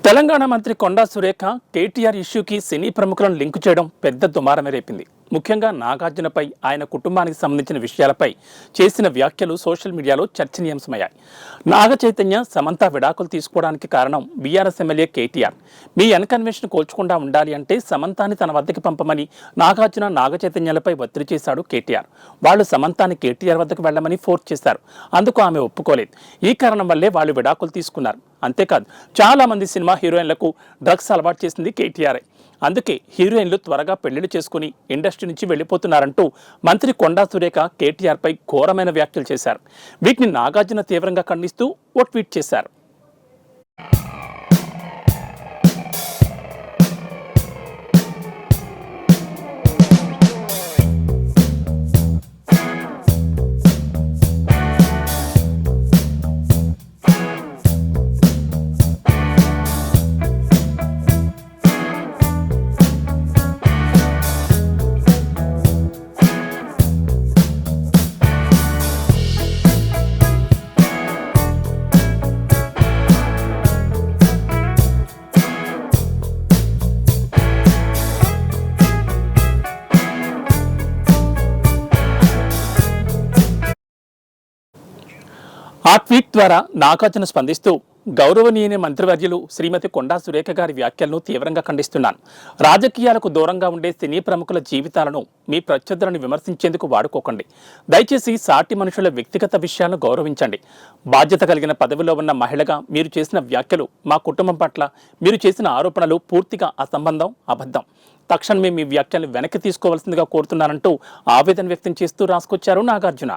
తెలంగాణ మంత్రి కొండా సురేఖ కేటీఆర్ ఇష్యూకి సినీ ప్రముఖులను లింకు చేయడం పెద్ద దుమారమే రేపింది. ముఖ్యంగా నాగార్జునపై ఆయన కుటుంబానికి సంబంధించిన విషయాలపై చేసిన వ్యాఖ్యలు సోషల్ మీడియాలో చర్చనీయాంశమయ్యాయి. నాగ చైతన్య సమంత విడాకులు తీసుకోవడానికి కారణం బీఆర్ఎస్ ఎమ్మెల్యే కేటీఆర్. మీ అన్కన్వెన్షన్ కోల్చకుండా ఉండాలి అంటే సమంతాని తన వద్దకు పంపమని నాగార్జున నాగ చైతన్యాలపై ఒత్తిడి చేశాడు కేటీఆర్. వాళ్ళు సమంతాని కేటీఆర్ వద్దకు వెళ్లమని ఫోర్స్ చేశారు. అందుకు ఆమె ఒప్పుకోలేదు. ఈ కారణం వల్లే వాళ్ళు విడాకులు తీసుకున్నారు. అంతేకాదు, చాలా మంది సినిమా హీరోయిన్లకు డ్రగ్స్ అలవాటు చేసింది కేటీఆర్. అందుకే హీరోయిన్లు త్వరగా పెళ్లిళ్లు చేసుకుని ఇండస్ట్రీ నుంచి వెళ్లిపోతున్నారంటూ మంత్రి కొండా సురేఖ కేటీఆర్పై ఘోరమైన వ్యాఖ్యలు చేశారు. వీటిని నాగార్జున తీవ్రంగా ఖండిస్తూ ఓ ట్వీట్ చేశారు. ఆ ట్వీట్ ద్వారా నాగార్జున స్పందిస్తూ, గౌరవనీయ మంత్రివర్యులు శ్రీమతి కొండా సురేఖ గారి వ్యాఖ్యలను తీవ్రంగా ఖండిస్తున్నాను. రాజకీయాలకు దూరంగా ఉండే సినీ ప్రముఖుల జీవితాలను మీ ప్రత్యర్థులను విమర్శించేందుకు వాడుకోకండి. దయచేసి సాటి మనుషుల వ్యక్తిగత విషయాలను గౌరవించండి. బాధ్యత కలిగిన పదవిలో ఉన్న మహిళగా మీరు చేసిన వ్యాఖ్యలు, మా కుటుంబం పట్ల మీరు చేసిన ఆరోపణలు పూర్తిగా అసంబంధం, అబద్ధం. తక్షణమే మీ వ్యాఖ్యలను వెనక్కి తీసుకోవాల్సిందిగా కోరుతున్నానంటూ ఆవేదన వ్యక్తం చేస్తూ రాసుకొచ్చారు నాగార్జున.